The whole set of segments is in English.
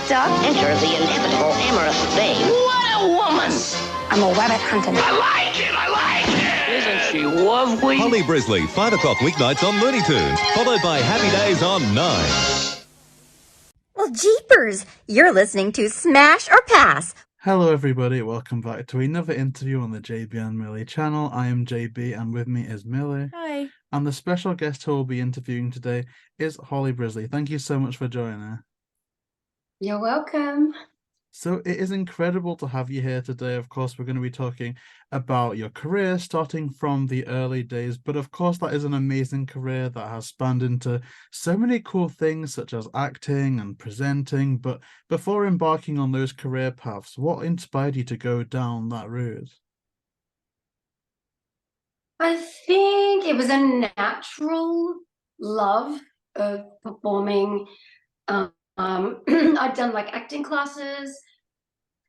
Tok, enter the inevitable amorous babe. What a woman! I'm a rabbit hunter. I like it! I like it! Isn't she lovely? Ms Brisley, 5 o'clock weeknights on Looney Tunes, followed by Happy Days on 9. Well, jeepers! You're listening to Smash or Pass. Hello everybody, welcome back to another interview on the JayBee and Milly channel. I am JayBee and with me is Milly. Hi. And the special guest who will be interviewing today is Ms Brisley. Thank you so much for joining. You're welcome. So it is incredible to have you here today. Of course, we're going to be talking about your career starting from the early days, but of course that is an amazing career that has spanned into so many cool things such as acting and presenting. But before embarking on those career paths, what inspired you to go down that route? I think it was a natural love of performing. I'd done like acting classes,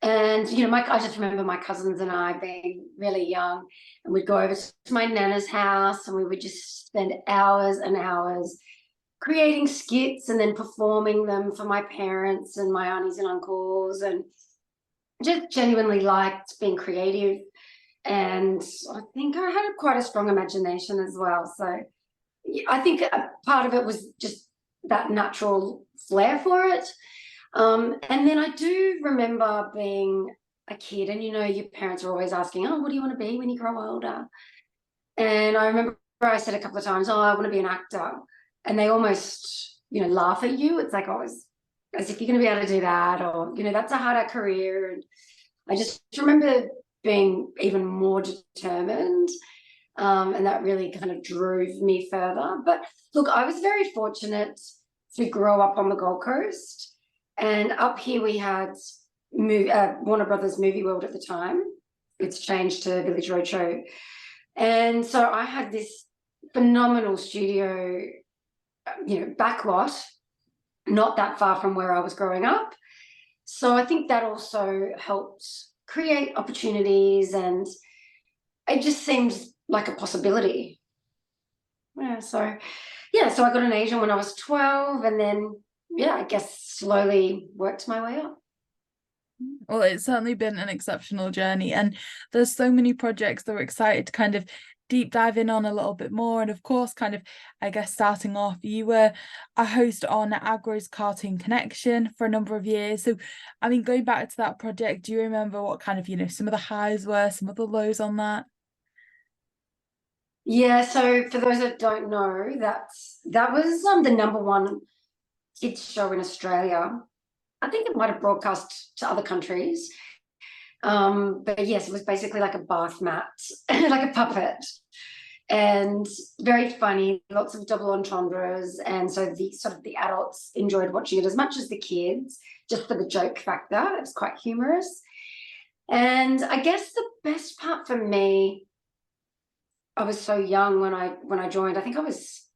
and I just remember my cousins and I being really young, and we'd go over to my nana's house and we would just spend hours and hours creating skits and then performing them for my parents and my aunties and uncles, and just genuinely liked being creative. And I think I had quite a strong imagination as well, so I think a part of it was just that natural flair for it. And then I do remember being a kid, and your parents are always asking, oh, what do you want to be when you grow older? And I remember I said a couple of times, oh, I want to be an actor. And they almost, laugh at you. It's like, oh, as if you're going to be able to do that, or, that's a harder career. And I just remember being even more determined. And that really kind of drove me further. But look, I was very fortunate to grow up on the Gold Coast. And up here we had Warner Brothers Movie World at the time. It's changed to Village Roadshow. And so I had this phenomenal studio, backlot, not that far from where I was growing up. So I think that also helped create opportunities, and it just seemed like a possibility. So I got an agent when I was 12, and then I guess slowly worked my way up. Well, it's certainly been an exceptional journey, and there's so many projects that we're excited to kind of deep dive in on a little bit more. And of course, kind of, I guess, starting off, you were a host on Agro's Cartoon Connection for a number of years. So, I mean, going back to that project, do you remember what kind of, some of the highs were, some of the lows on that? Yeah, so for those that don't know, that was the #1 kids show in Australia. I think it might have broadcast to other countries. But yes, it was basically like a bath mat, like a puppet, and very funny, lots of double entendres. And so the adults enjoyed watching it as much as the kids, just for the joke factor. It was quite humorous. And I guess the best part for me, I was so young when I joined. I think I was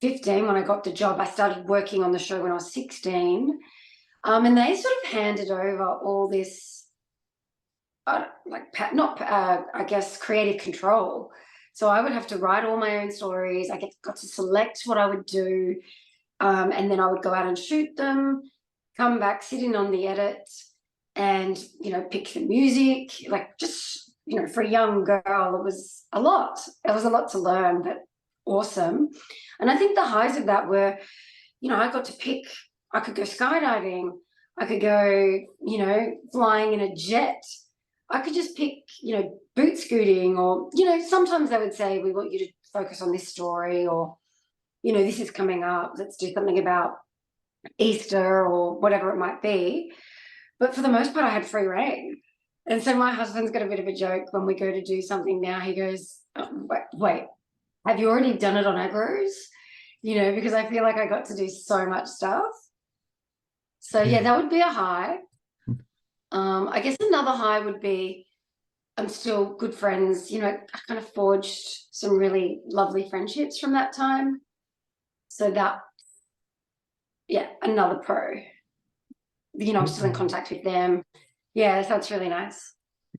15 when I got the job. I started working on the show when I was 16. And they sort of handed over all this, I guess, creative control. So I would have to write all my own stories. I got to select what I would do. And then I would go out and shoot them, come back, sit in on the edit, and, pick the music. Like, just, for a young girl, it was a lot. It was a lot to learn, but awesome. And I think the highs of that were, I got to pick, I could go skydiving, I could go, flying in a jet. I could just pick, boot scooting, or, sometimes they would say, we want you to focus on this story, or, this is coming up, let's do something about Easter or whatever it might be. But for the most part, I had free reign. And so my husband's got a bit of a joke when we go to do something now. He goes, oh, wait, have you already done it on Agros? Because I feel like I got to do so much stuff. So yeah, that would be a high. I guess another high would be I'm still good friends. I kind of forged some really lovely friendships from that time. So that, another pro. I'm still in contact with them. Yeah, so it's really nice.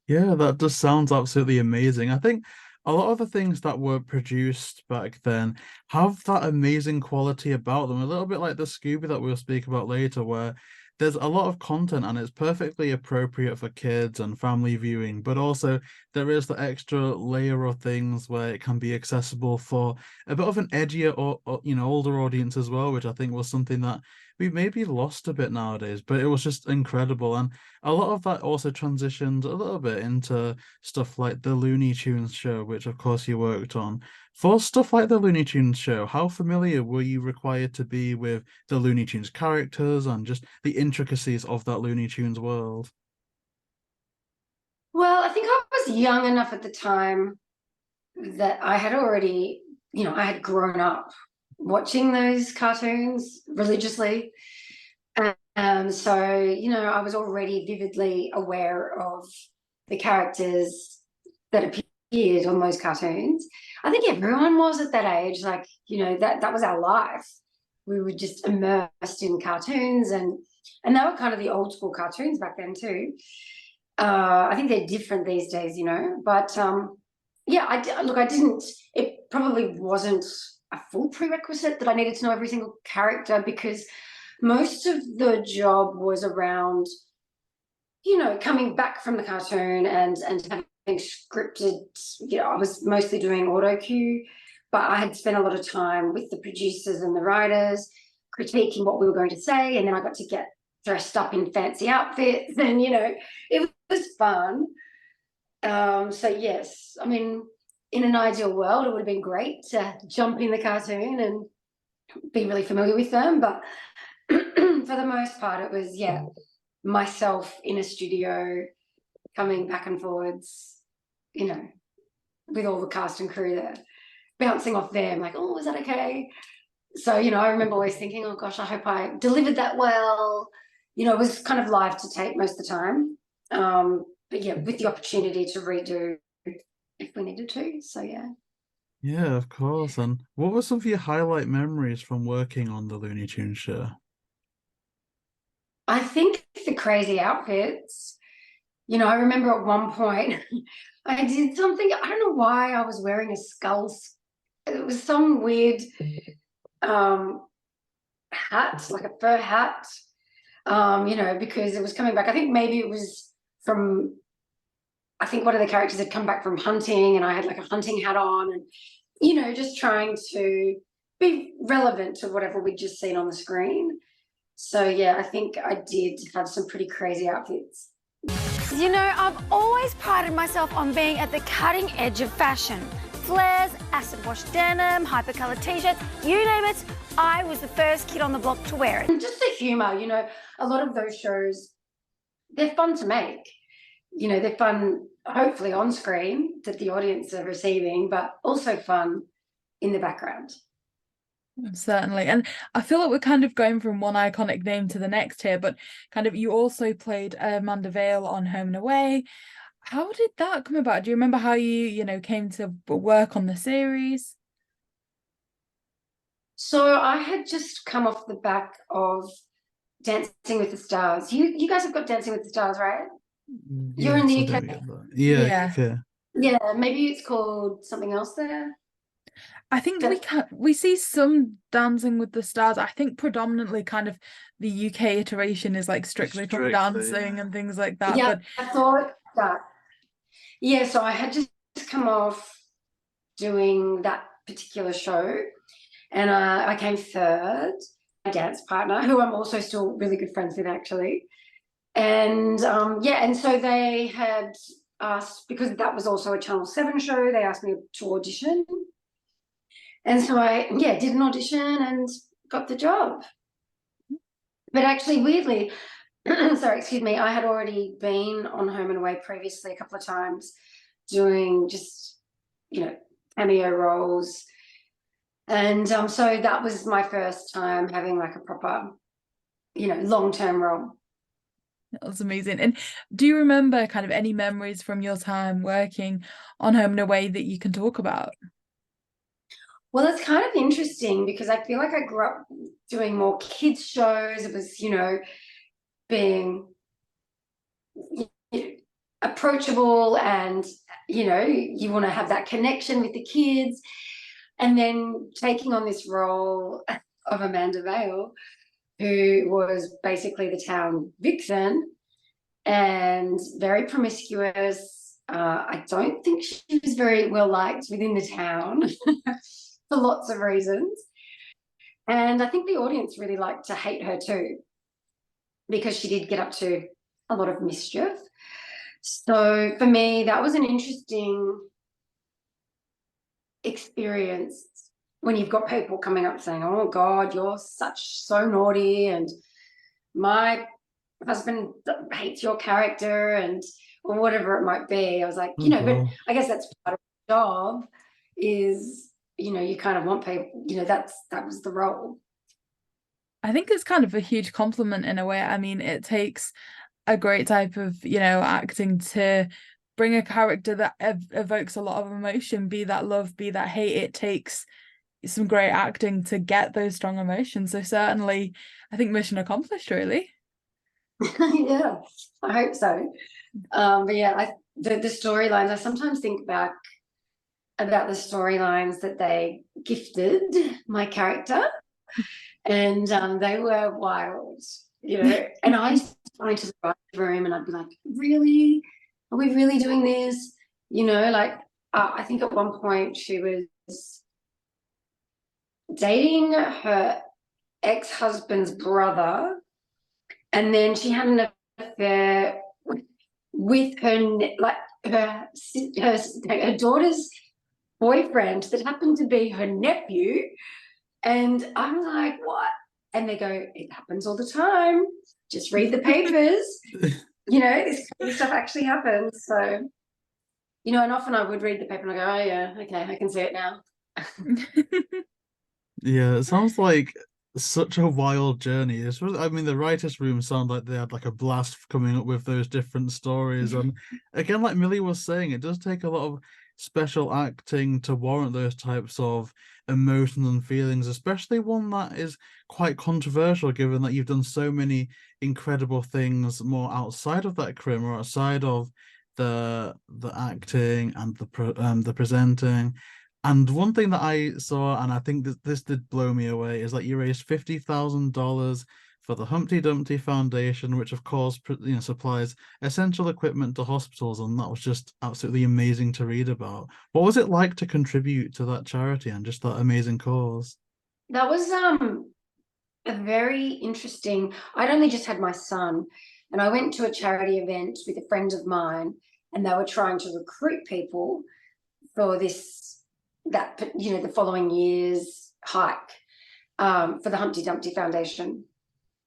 Yeah, that just sounds absolutely amazing. I think a lot of the things that were produced back then have that amazing quality about them, a little bit like the Scooby that we'll speak about later, where there's a lot of content and it's perfectly appropriate for kids and family viewing, but also there is the extra layer of things where it can be accessible for a bit of an edgier or older audience as well, which I think was something that we maybe lost a bit nowadays, but it was just incredible. And a lot of that also transitioned a little bit into stuff like the Looney Tunes show, which of course you worked on. For stuff like the Looney Tunes show, how familiar were you required to be with the Looney Tunes characters and just the intricacies of that Looney Tunes world? Well, I think I was young enough at the time that I had already, I had grown up watching those cartoons religiously. So, I was already vividly aware of the characters that appeared on those cartoons. I think everyone was at that age, like, that was our life. We were just immersed in cartoons, and they were kind of the old school cartoons back then too. I think they're different these days, but yeah, I didn't, it probably wasn't a full prerequisite that I needed to know every single character, because most of the job was around, coming back from the cartoon and having scripted, I was mostly doing auto cue, but I had spent a lot of time with the producers and the writers critiquing what we were going to say, and then I got to get dressed up in fancy outfits, and it was fun. So yes, I mean, in an ideal world, it would have been great to jump in the cartoon and be really familiar with them, but for the most part, it was myself in a studio, coming back and forwards, with all the cast and crew there, bouncing off them, like, oh, is that okay? So, I remember always thinking, oh gosh, I hope I delivered that well. It was kind of live to tape most of the time. But yeah, with the opportunity to redo if we needed to. So yeah. Yeah, of course. And what were some of your highlight memories from working on the Looney Tunes show? I think the crazy outfits. I remember at one point I did something, I don't know why I was wearing a skull. It was some weird hat, like a fur hat, because it was coming back. I think maybe it was from, I think one of the characters had come back from hunting, and I had like a hunting hat on, and, just trying to be relevant to whatever we'd just seen on the screen. So yeah, I think I did have some pretty crazy outfits. I've always prided myself on being at the cutting edge of fashion. Flares, acid wash denim, hypercolour t-shirts, you name it, I was the first kid on the block to wear it. And just the humour, a lot of those shows, they're fun to make. They're fun, hopefully on screen, that the audience are receiving, but also fun in the background. Certainly. And I feel like we're kind of going from one iconic name to the next here, but kind of you also played Amanda Vale on Home and Away. How did that come about? Do you remember how you came to work on the series? So I had just come off the back of Dancing with the Stars. You guys have got Dancing with the Stars, right? You're in the UK. Yeah. Yeah, maybe it's called something else there. I think we see some Dancing with the Stars. I think predominantly kind of the UK iteration is like strictly from dancing and things like that. Yeah, but I thought that. Yeah, so I had just come off doing that particular show, and I came third. My dance partner, who I'm also still really good friends with, actually, and and so they had asked, because that was also a Channel 7 show, they asked me to audition. And so I did an audition and got the job. But actually, weirdly, sorry, excuse me, I had already been on Home and Away previously a couple of times, doing just, cameo roles. And so that was my first time having like a proper, long-term role. That was amazing. And do you remember kind of any memories from your time working on Home and Away that you can talk about? Well, it's kind of interesting because I feel like I grew up doing more kids shows. It was, being approachable, and, you want to have that connection with the kids. And then taking on this role of Amanda Vale, who was basically the town vixen and very promiscuous. I don't think she was very well liked within the town for lots of reasons. And I think the audience really liked to hate her too, because she did get up to a lot of mischief. So for me, that was an interesting experience when you've got people coming up saying, oh God, you're so naughty, and my husband hates your character, and or whatever it might be. I was like, you know, but I guess that's part of the job is, you know, you kind of want people, you know, that was the role. I think it's kind of a huge compliment in a way. I mean, it takes a great type of, you know, acting to bring a character that evokes a lot of emotion, be that love, be that hate. It takes some great acting to get those strong emotions. So certainly, I think mission accomplished, really. Yeah, I hope so. But yeah, the storylines, I sometimes think back about the storylines that they gifted my character, and they were wild, you know. And I used to go into the writing room and I'd be like, really? Are we really doing this? You know, like I think at one point she was dating her ex-husband's brother, and then she had an affair with her daughter's boyfriend that happened to be her nephew. And I'm like, what? And they go, it happens all the time. Just read the papers. You know, this stuff actually happens. So, you know, and often I would read the paper and I go, oh yeah, okay, I can see it now. Yeah, it sounds like such a wild journey. I mean, the writers' room sound like they had like a blast coming up with those different stories. And again, like Milly was saying, it does take a lot of special acting to warrant those types of emotions and feelings, especially one that is quite controversial, given that you've done so many incredible things more outside of that career, or outside of the acting and the presenting. And one thing that I saw, and I think that this did blow me away, is that you raised $50,000 for the Humpty Dumpty Foundation, which of course, you know, supplies essential equipment to hospitals, and that was just absolutely amazing to read about. What was it like to contribute to that charity and just that amazing cause? That was a very interesting. I'd only just had my son, and I went to a charity event with a friend of mine, and they were trying to recruit people for that, you know, the following year's hike for the Humpty Dumpty Foundation.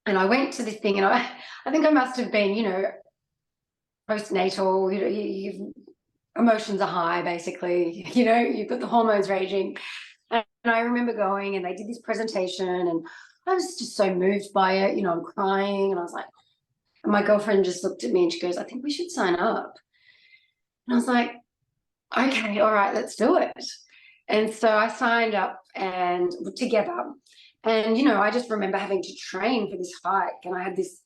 And I went to this thing, and I think I must have been, you know, postnatal, you know, emotions are high, basically, you know, you've got the hormones raging. And I remember going, and they did this presentation, and I was just so moved by it, you know, I'm crying, and I was like, and my girlfriend just looked at me and she goes, I think we should sign up. And I was like, okay, all right, let's do it. And so I signed up and together. And, you know, I just remember having to train for this hike. And I had this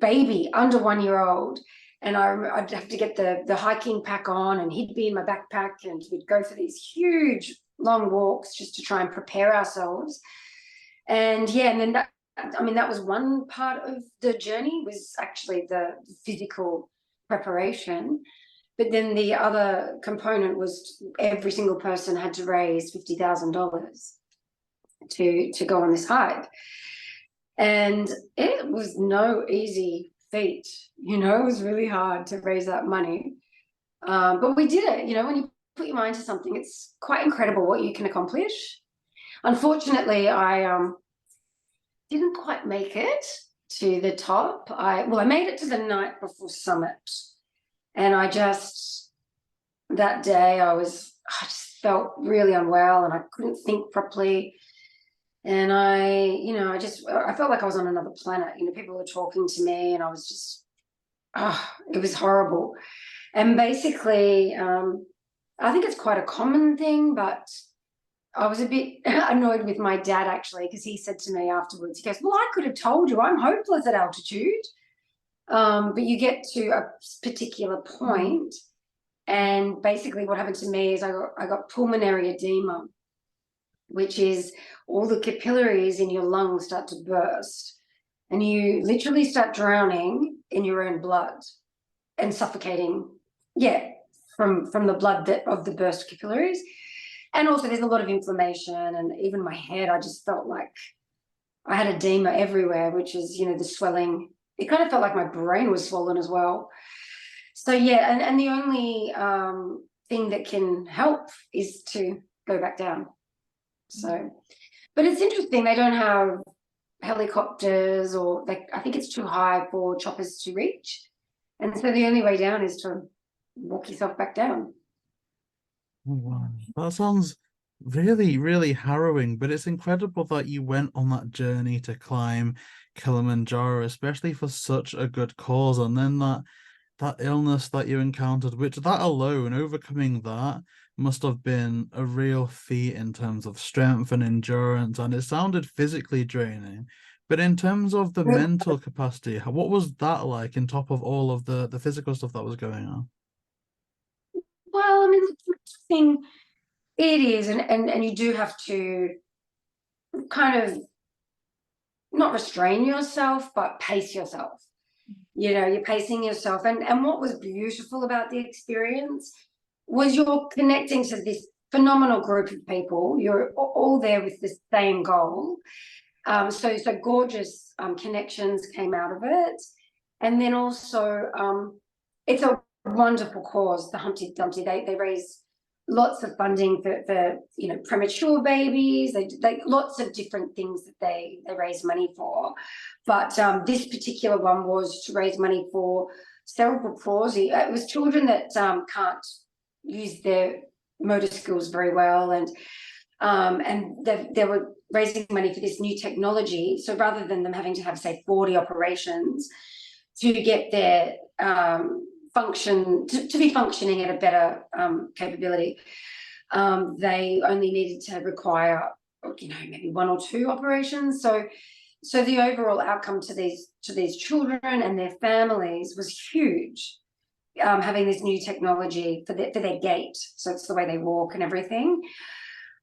baby under 1 year old. And I'd have to get the hiking pack on, and he'd be in my backpack, and we'd go for these huge long walks just to try and prepare ourselves. And yeah, and then that was one part of the journey, was actually the physical preparation. But then the other component was every single person had to raise $50,000 to go on this hike. And it was no easy feat, you know, it was really hard to raise that money. But we did it, you know, when you put your mind to something, it's quite incredible what you can accomplish. Unfortunately, I didn't quite make it to the top. I made it to the night before summit. And that day I just felt really unwell, and I couldn't think properly. And I felt like I was on another planet. You know, people were talking to me, and I was just, it was horrible. And basically, I think it's quite a common thing, but I was a bit annoyed with my dad, actually, because he said to me afterwards, he goes, well, I could have told you I'm hopeless at altitude. But you get to a particular point, and basically what happened to me is I got pulmonary edema. which is all the capillaries in your lungs start to burst, and you literally start drowning in your own blood and suffocating, from the blood of the burst capillaries. And also there's a lot of inflammation, and even my head, I just felt like I had edema everywhere, which is, the swelling. It kind of felt like my brain was swollen as well. So and the only thing that can help is to go back down. So, but it's interesting, they don't have helicopters, or I think it's too high for choppers to reach. And so the only way down is to walk yourself back down. Oh, wow. That sounds really, really harrowing, but it's incredible that you went on that journey to climb Kilimanjaro, especially for such a good cause. And then that illness that you encountered, which that alone, overcoming that must have been a real feat in terms of strength and endurance, and it sounded physically draining. But in terms of the mental capacity, what was that like on top of all of the physical stuff that was going on? Well, I mean, the thing it is, and you do have to kind of not restrain yourself, but pace yourself. You're pacing yourself. And what was beautiful about the experience was you're connecting to this phenomenal group of people. You're all there with the same goal. So gorgeous connections came out of it. And then also, it's a wonderful cause, the Humpty Dumpty. They raise lots of funding for premature babies. They lots of different things that they raise money for. But this particular one was to raise money for cerebral palsy. It was children that can't use their motor skills very well, and they were raising money for this new technology. So rather than them having to have, say, 40 operations to get their function to be functioning at a better capability, they only needed to require maybe 1 or 2 operations. So the overall outcome to these children and their families was huge, having this new technology for their gait. So it's the way they walk and everything.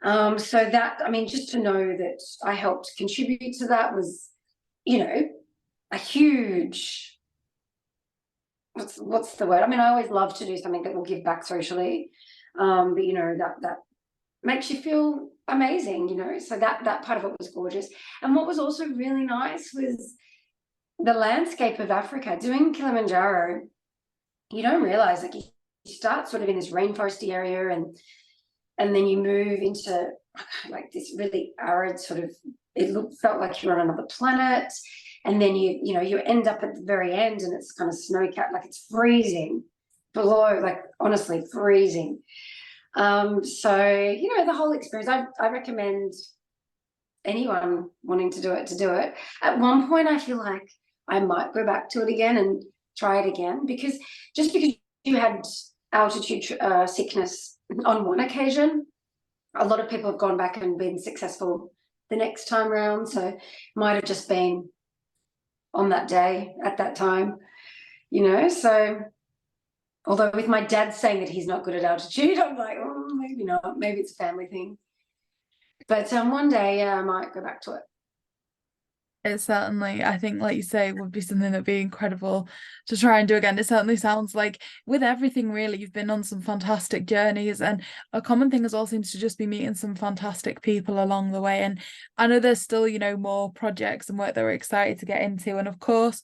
So that, I mean, just to know that I helped contribute to that was, a huge, what's the word? I mean, I always love to do something that will give back socially. But that makes you feel amazing, so that part of it was gorgeous. And what was also really nice was the landscape of Africa. Doing Kilimanjaro, you don't realize, like, you start sort of in this rainforesty area, and then you move into like this really arid sort of, felt like you're on another planet. And then you end up at the very end, and it's kind of snow-capped, like it's freezing below, like honestly freezing. So the whole experience, I recommend anyone wanting to do it. At one point, I feel like I might go back to it again and try it again, because you had altitude sickness on one occasion, a lot of people have gone back and been successful the next time round. So it might have just been on that day at that time, so although with my dad saying that he's not good at altitude, I'm like, oh, maybe not, maybe it's a family thing. But one day I might go back to it. It certainly, I think, like you say, would be something that'd be incredible to try and do again. It certainly sounds like with everything, really, you've been on some fantastic journeys, and a common thing as well seems to just be meeting some fantastic people along the way. And I know there's still, more projects and work that we're excited to get into. And of course,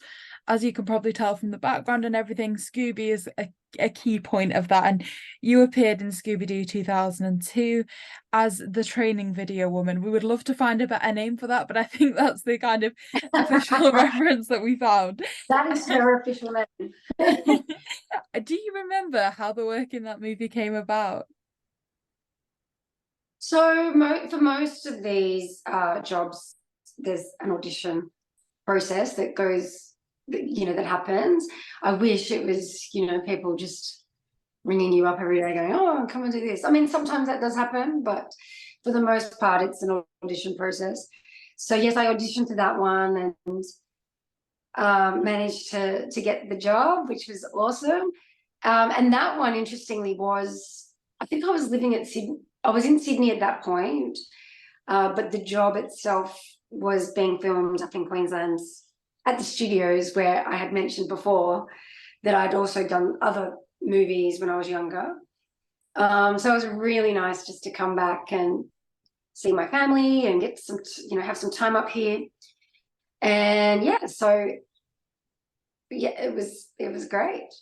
as you can probably tell from the background and everything, Scooby is a key point of that. And you appeared in Scooby Doo 2002 as the training video woman. We would love to find a better name for that, but I think that's the kind of official reference that we found. That is her official name. Do you remember how the work in that movie came about? So for most of these jobs, there's an audition process that goes, that happens. I wish it was, people just ringing you up every day going, oh, come and do this. I mean, sometimes that does happen, but for the most part, it's an audition process. So yes, I auditioned for that one and managed to get the job, which was awesome. And that one, interestingly, I think I was living I was in Sydney at that point. but the job itself was being filmed up in Queensland at the studios where I had mentioned before that I'd also done other movies when I was younger. So it was really nice just to come back and see my family and get some, have some time up here. And yeah, so yeah, it was great.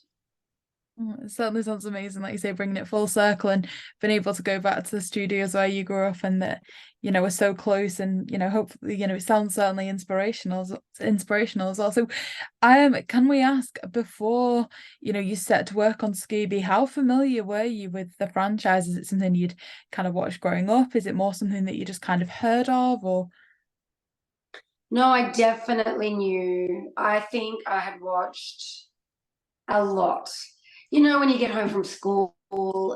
It certainly sounds amazing, like you say, bringing it full circle and being able to go back to the studios where you grew up and that, we're so close, and hopefully, it sounds certainly inspirational as well. So can we ask, before you set to work on Scooby, how familiar were you with the franchise? Is it something you'd kind of watched growing up? Is it more something that you just kind of heard of, or? No, I definitely knew. I think I had watched a lot. When you get home from school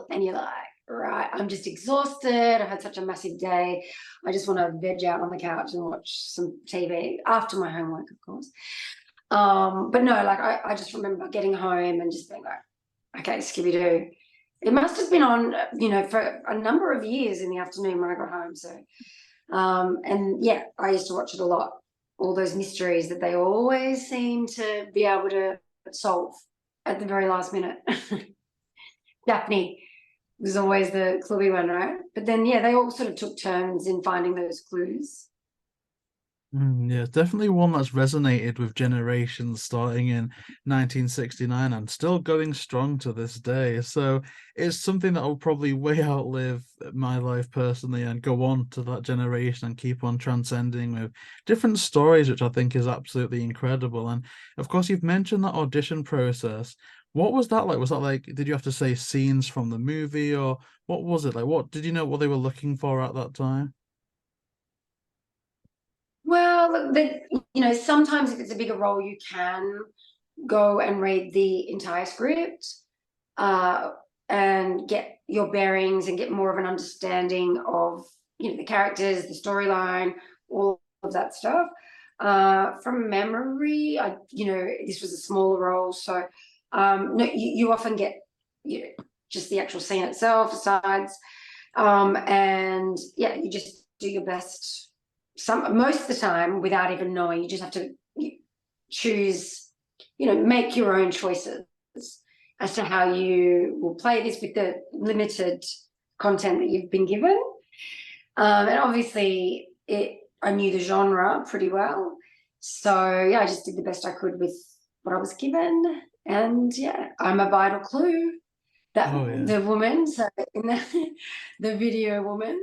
and you're like, right, I'm just exhausted. I've had such a massive day. I just want to veg out on the couch and watch some TV after my homework, of course. But no, like I just remember getting home and just being like, okay, Scooby Doo. It must have been on, for a number of years in the afternoon when I got home. So, and yeah, I used to watch it a lot. All those mysteries that they always seem to be able to solve at the very last minute. Daphne was always the cluey one, right? But then, yeah, they all sort of took turns in finding those clues. Yeah, definitely one that's resonated with generations starting in 1969 and still going strong to this day. So it's something that will probably way outlive my life personally and go on to that generation and keep on transcending with different stories, which I think is absolutely incredible. And of course, you've mentioned that audition process. What was that like? Was that like, did you have to say scenes from the movie, or what was it like? What did you know what they were looking for at that time? Well, sometimes if it's a bigger role, you can go and read the entire script and get your bearings and get more of an understanding of, the characters, the storyline, all of that stuff. From memory, this was a smaller role, so no, you often get just the actual scene itself, asides, and yeah, you just do your best. Most of the time, without even knowing, you just have to choose, make your own choices as to how you will play this with the limited content that you've been given. And obviously, I knew the genre pretty well, so yeah, I just did the best I could with what I was given. And yeah, I'm a vital clue. The woman, so in the video woman.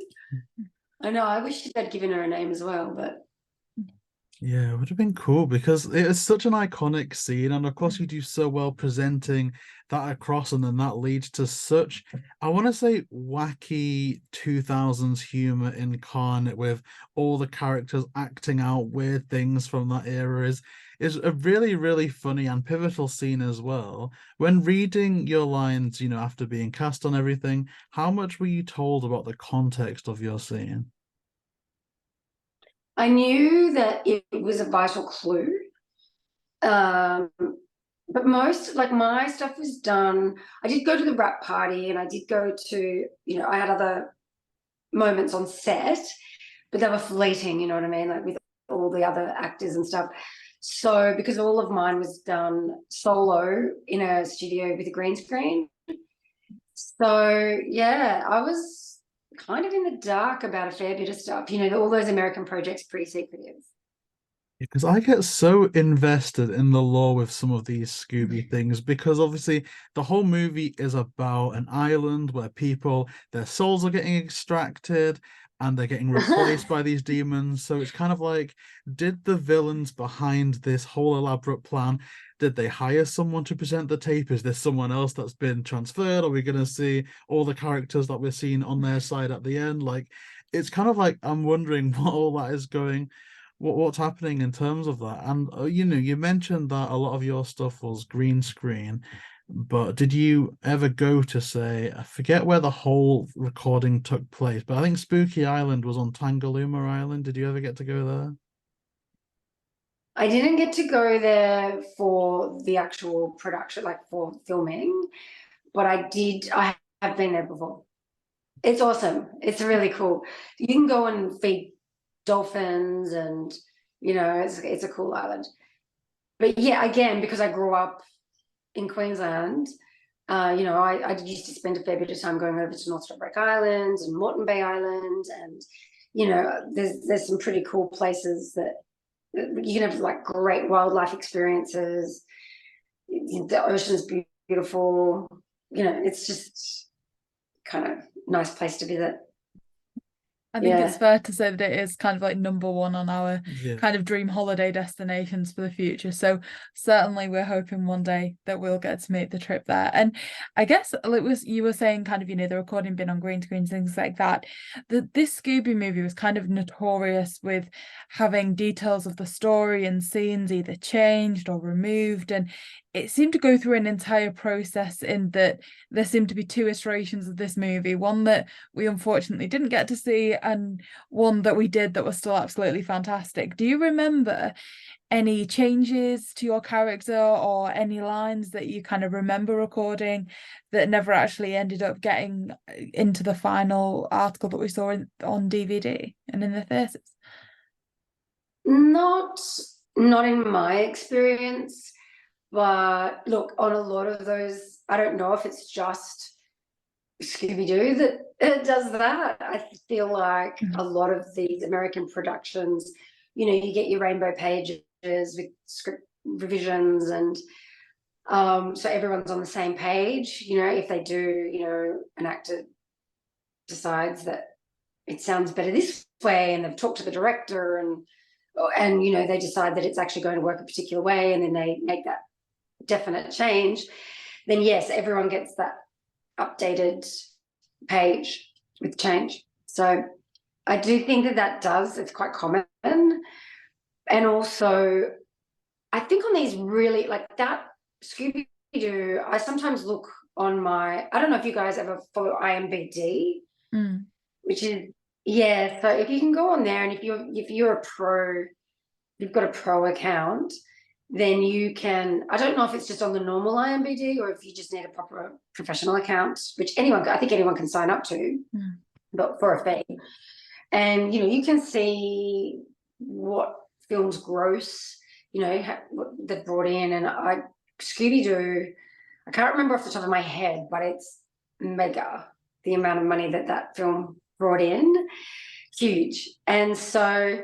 I know, I wish they'd given her a name as well, but yeah, it would have been cool because it is such an iconic scene, and of course you do so well presenting that across, and then that leads to such, I want to say, wacky 2000s humor incarnate with all the characters acting out weird things from that era is a really, really funny and pivotal scene as well. When reading your lines, after being cast on everything, how much were you told about the context of your scene? I knew that it was a vital clue. But most, like, my stuff was done. I did go to the wrap party and I did go to, I had other moments on set, but they were fleeting, you know what I mean? Like with all the other actors and stuff. So because all of mine was done solo in a studio with a green screen. So yeah, I was kind of in the dark about a fair bit of stuff. All those American projects, pretty secretive. Because I get so invested in the lore with some of these Scooby things, because obviously the whole movie is about an island where their souls are getting extracted and they're getting replaced by these demons. So it's kind of like, did the villains behind this whole elaborate plan, did they hire someone to present the tape? Is there someone else that's been transferred? Are we going to see all the characters that we're seeing on their side at the end? Like, it's kind of like, I'm wondering what all that is going, what's happening in terms of that. And you mentioned that a lot of your stuff was green screen, but did you ever go to, say, I forget where the whole recording took place, but I think Spooky Island was on Tangalooma Island. Did you ever get to go there? I didn't get to go there for the actual production, like for filming, but I have been there before. It's awesome. It's really cool. You can go and feed dolphins, and it's a cool island. But yeah, again, because I grew up in Queensland, I used to spend a fair bit of time going over to North Stradbroke Island and Moreton Bay Island, and there's some pretty cool places that you can have like great wildlife experiences. The ocean's beautiful. It's just kind of nice place to visit. I think it's fair to say that it is kind of like number one on our kind of dream holiday destinations for the future. So certainly we're hoping one day that we'll get to make the trip there. And I guess you were saying kind of, the recording being on green screens, things like that. This Scooby movie was kind of notorious with having details of the story and scenes either changed or removed. And it seemed to go through an entire process in that there seemed to be two iterations of this movie, one that we unfortunately didn't get to see and one that we did that was still absolutely fantastic. Do you remember any changes to your character or any lines that you kind of remember recording that never actually ended up getting into the final article that we saw on DVD and in the theatres? Not in my experience. But look, on a lot of those, I don't know if it's just Scooby Doo that does that. I feel like a lot of these American productions, you get your rainbow pages with script revisions, and so everyone's on the same page. If they do, an actor decides that it sounds better this way, and they've talked to the director, and they decide that it's actually going to work a particular way, and then they make that definite change, then yes, everyone gets that updated page with change. So I do think it's quite common. And also I think on these really like that Scooby Doo, I sometimes look on I don't know if you guys ever follow IMBD, which is so if you can go on there, and if you're a pro, you've got a pro account, then you can, I don't know if it's just on the normal IMBD or if you just need a proper professional account, which I think anyone can sign up to, but for a fee. And, you can see what films gross, what they've brought in. And Scooby Doo, I can't remember off the top of my head, but it's mega, the amount of money that film brought in, huge. And so,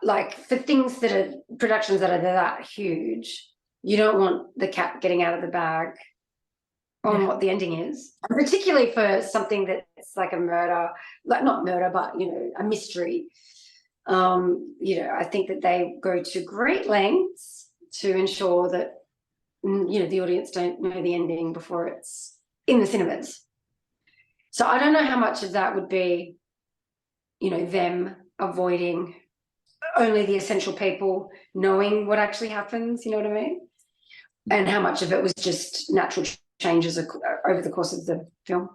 like for things that are productions that are that huge, you don't want the cat getting out of the bag on what the ending is, particularly for something that's like a murder, like not murder, but a mystery. I think that they go to great lengths to ensure that the audience don't know the ending before it's in the cinemas. So I don't know how much of that would be them avoiding only the essential people knowing what actually happens, you know what I mean? And how much of it was just natural changes over the course of the film.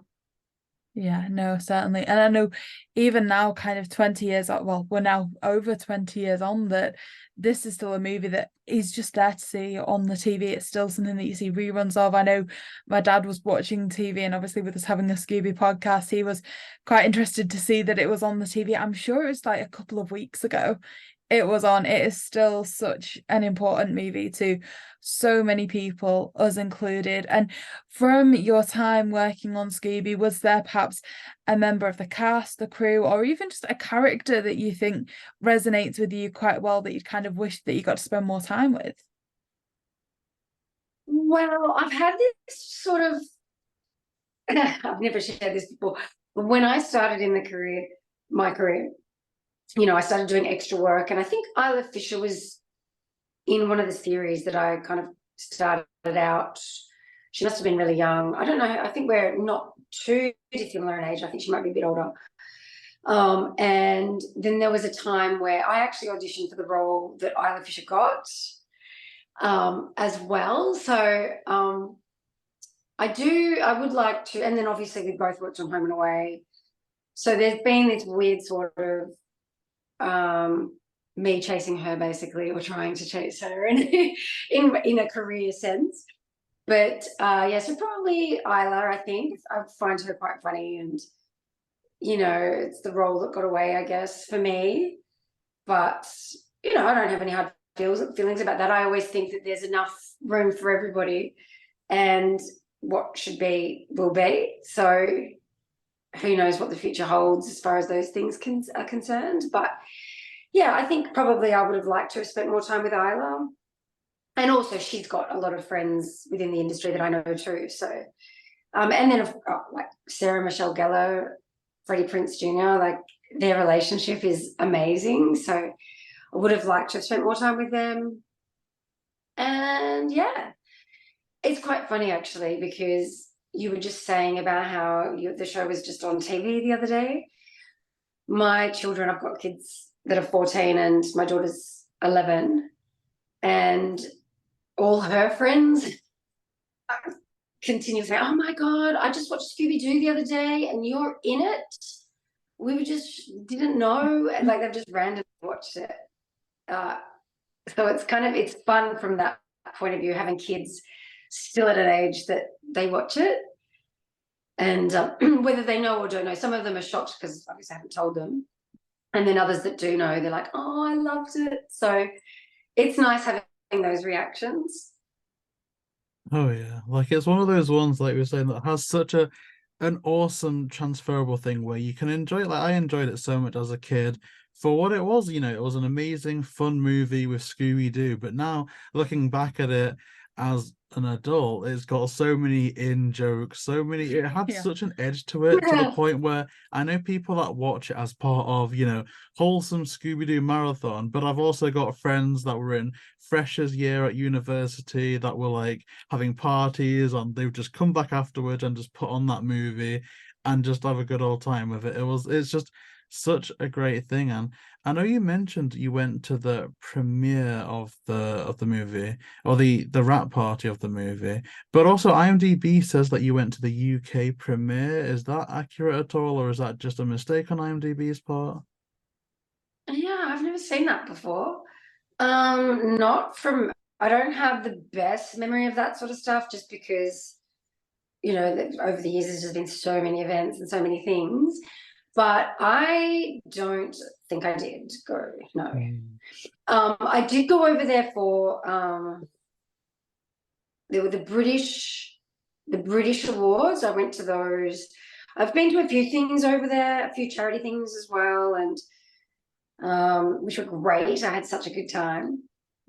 Yeah, no, certainly. And I know even now, kind of 20 years, well, we're now over 20 years on, that this is still a movie that is just there to see on the TV. It's still something that you see reruns of. I know my dad was watching TV, and obviously with us having a Scooby podcast, he was quite interested to see that it was on the TV. I'm sure it was like a couple of weeks ago it was on. It is still such an important movie to so many people, us included. And from your time working on Scooby, was there perhaps a member of the cast, the crew, or even just a character that you think resonates with you quite well that you kind of wish that you got to spend more time with? Well, I've had this sort of I've never shared this before, but when I started in my career, I started doing extra work, and I think Isla Fisher was in one of the series that I kind of started out. She must have been really young. I don't know. I think we're not too dissimilar in age. I think she might be a bit older. And then there was a time where I actually auditioned for the role that Isla Fisher got as well. So I would like to, and then obviously we both worked on Home and Away. So there's been this weird sort of me chasing her, basically, or trying to chase her in a career sense. But so probably Isla, I think. I find her quite funny, and it's the role that got away, I guess, for me. But, I don't have any hard feelings about that. I always think that there's enough room for everybody, and what should be will be. So who knows what the future holds as far as those things are concerned. But yeah, I think probably I would have liked to have spent more time with Isla. And also she's got a lot of friends within the industry that I know too. So, and then like Sarah Michelle Gellar, Freddie Prinze Jr., like their relationship is amazing. So I would have liked to have spent more time with them. And yeah, it's quite funny actually, because you were just saying about how the show was just on TV the other day. My children, I've got kids that are 14 and my daughter's 11, and all her friends continue to say, oh my God, I just watched Scooby Doo the other day and you're in it. We just didn't know. And like they've just randomly watched it. So it's fun from that point of view, having kids still at an age that they watch it. And whether they know or don't know, some of them are shocked because obviously I haven't told them. And then others that do know, they're like, oh, I loved it. So it's nice having those reactions. Oh yeah, like it's one of those ones, like we were saying, that has such an awesome transferable thing where you can enjoy it. Like I enjoyed it so much as a kid for what it was. It was an amazing, fun movie with Scooby Doo. But now looking back at it as an adult, it's got so many in jokes, it had such an edge to it, to the point where I know people that watch it as part of, wholesome Scooby-Doo marathon, but I've also got friends that were in freshers year at university that were like having parties, and they've just come back afterwards and just put on that movie and just have a good old time with it. It's just such a great thing. And I know you mentioned you went to the premiere of the movie, or the wrap party of the movie, but also IMDb says that you went to the UK premiere. Is that accurate at all, or is that just a mistake on IMDb's part? Yeah, I've never seen that before. I don't have the best memory of that sort of stuff, just because, over the years there's just been so many events and so many things. But I don't think I did go, no. I did go over there for there were the British Awards. I went to those. I've been to a few things over there, a few charity things as well, and which were great. I had such a good time,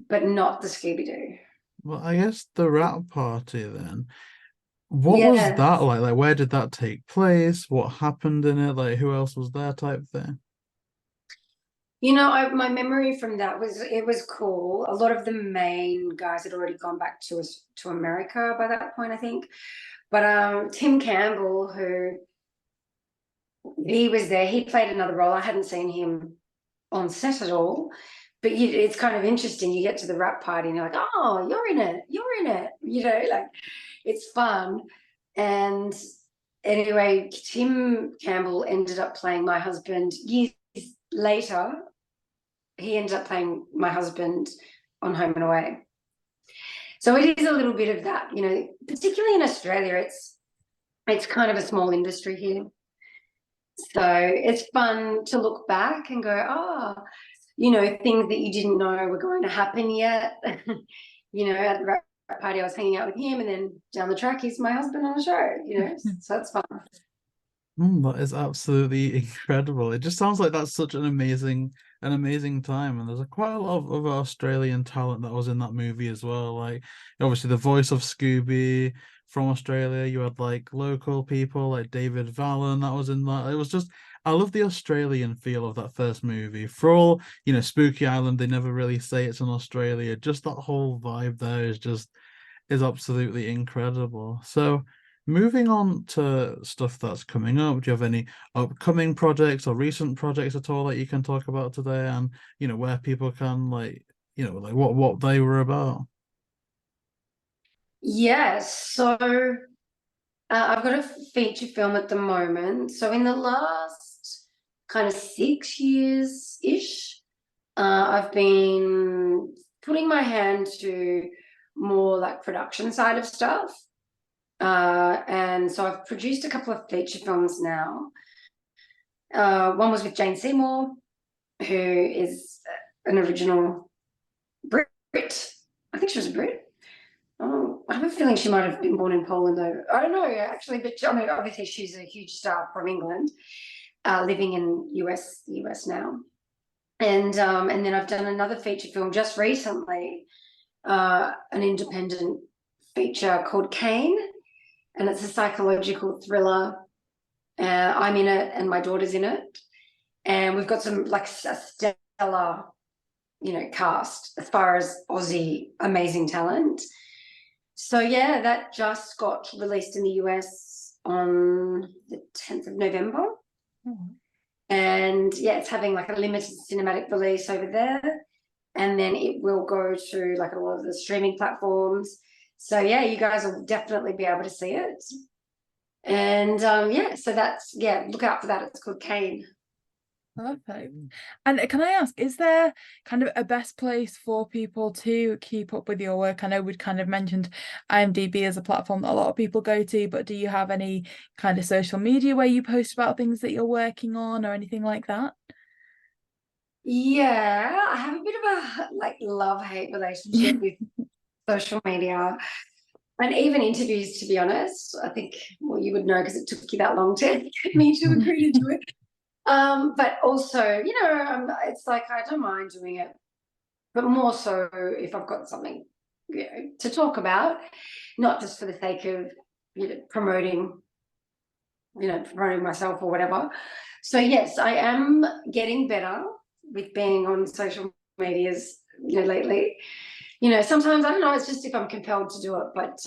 but not the Scooby Doo. Well, I guess the wrap party then. What was that like? Like, where did that take place? What happened in it? Like, who else was there, type thing? My memory from that was it was cool. A lot of the main guys had already gone back to America by that point, I think. But Tim Campbell, he was there. He played another role. I hadn't seen him on set at all. But it's kind of interesting. You get to the wrap party and you're like, oh, you're in it. Like it's fun. And anyway, Tim Campbell ended up playing my husband years later. He ended up playing my husband on Home and Away. So it is a little bit of that, particularly in Australia, it's kind of a small industry here. So it's fun to look back and go, oh, things that you didn't know were going to happen yet. At the wrap party, I was hanging out with him, and then down the track, he's my husband on the show, so that's fun. That is absolutely incredible. It just sounds like that's such an amazing time, and there's quite a lot of other Australian talent that was in that movie as well. Like obviously the voice of Scooby from Australia, you had like local people like David Vallen that was in that. It was just, I love the Australian feel of that first movie. For all, Spooky Island, they never really say it's in Australia. Just that whole vibe there is absolutely incredible. So moving on to stuff that's coming up, do you have any upcoming projects or recent projects at all that you can talk about today, and where people can like what they were about? Yes, so I've got a feature film at the moment. So in the last kind of 6 years-ish, I've been putting my hand to more like production side of stuff. And so I've produced a couple of feature films now. One was with Jane Seymour, who is an original Brit. I think she was a Brit. Oh, I have a feeling she might have been born in Poland, though. I don't know, actually, but I mean, obviously she's a huge star from England, living in the US now. And then I've done another feature film just recently, an independent feature called Kane, and it's a psychological thriller. I'm in it, and my daughter's in it, and we've got some like a stellar, cast as far as Aussie amazing talent. So yeah, that just got released in the US on the 10th of November. And yeah, it's having like a limited cinematic release over there, and then it will go to like a lot of the streaming platforms. So yeah, you guys will definitely be able to see it. And yeah, so that's, yeah, look out for that. It's called Kane. Perfect. And can I ask, is there kind of a best place for people to keep up with your work? I know we'd kind of mentioned IMDb as a platform that a lot of people go to, but do you have any kind of social media where you post about things that you're working on or anything like that? Yeah, I have a bit of a like love-hate relationship with social media and even interviews, to be honest. I think, well, you would know because it took you that long to get me to agree to do it. But also, it's like I don't mind doing it, but more so if I've got something to talk about, not just for the sake of promoting myself or whatever. So yes, I am getting better with being on social medias, lately. Sometimes I don't know, it's just if I'm compelled to do it, but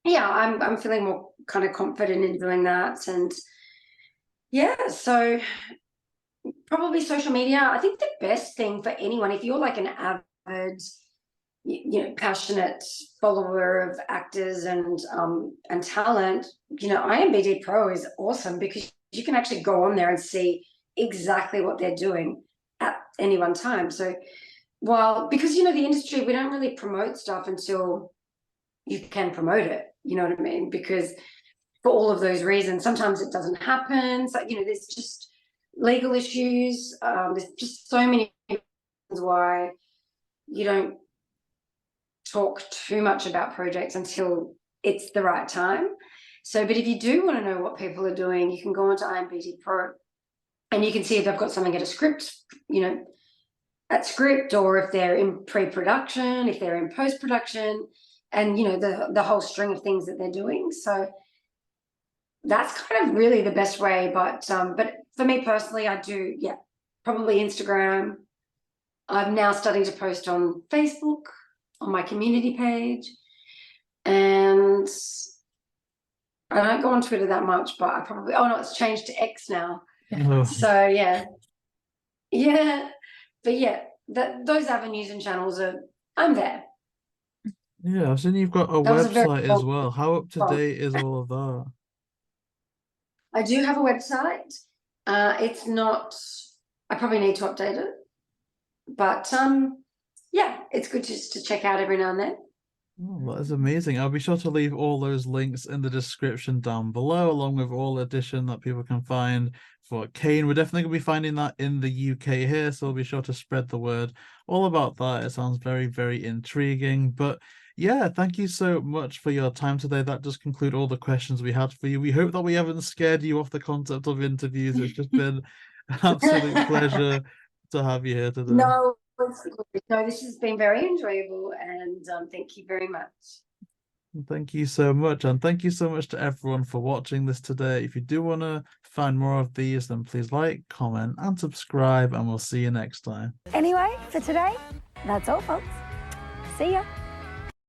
yeah, I'm feeling more kind of confident in doing that. And yeah, so probably social media. I think the best thing for anyone, if you're like an avid, passionate follower of actors and talent, IMDb Pro is awesome because you can actually go on there and see exactly what they're doing at any one time. So because the industry, we don't really promote stuff until you can promote it, you know what I mean? Because for all of those reasons, sometimes it doesn't happen. So, there's just legal issues. There's just so many reasons why you don't talk too much about projects until it's the right time. So, but if you do want to know what people are doing, you can go onto IMDb Pro and you can see if they've got something at a script, at script, or if they're in pre-production, if they're in post-production, and, the whole string of things that they're doing. So that's kind of really the best way. But for me personally, I do, probably Instagram. I'm now starting to post on Facebook, on my community page, and I don't go on Twitter that much, but I probably, it's changed to X now. So yeah, but yeah, those avenues and channels I'm there. Yeah, I've seen you've got a website as well. How up to date is all of that? I do have a website. It's not, I probably need to update it, but yeah, it's good just to check out every now and then. Oh, that is amazing. I'll be sure to leave all those links in the description down below, along with all edition that people can find for Kane. We're definitely going to be finding that in the UK here, so we'll be sure to spread the word all about that. It sounds very, very intriguing. But yeah, thank you so much for your time today. That does conclude all the questions we had for you. We hope that we haven't scared you off the concept of interviews. It's just been an absolute pleasure to have you here today. No, this has been very enjoyable, and thank you very much. Thank you so much, and thank you so much to everyone for watching this today. If you do want to find more of these, then please like, comment, and subscribe, and we'll see you next time. Anyway, for today, that's all, folks. See ya.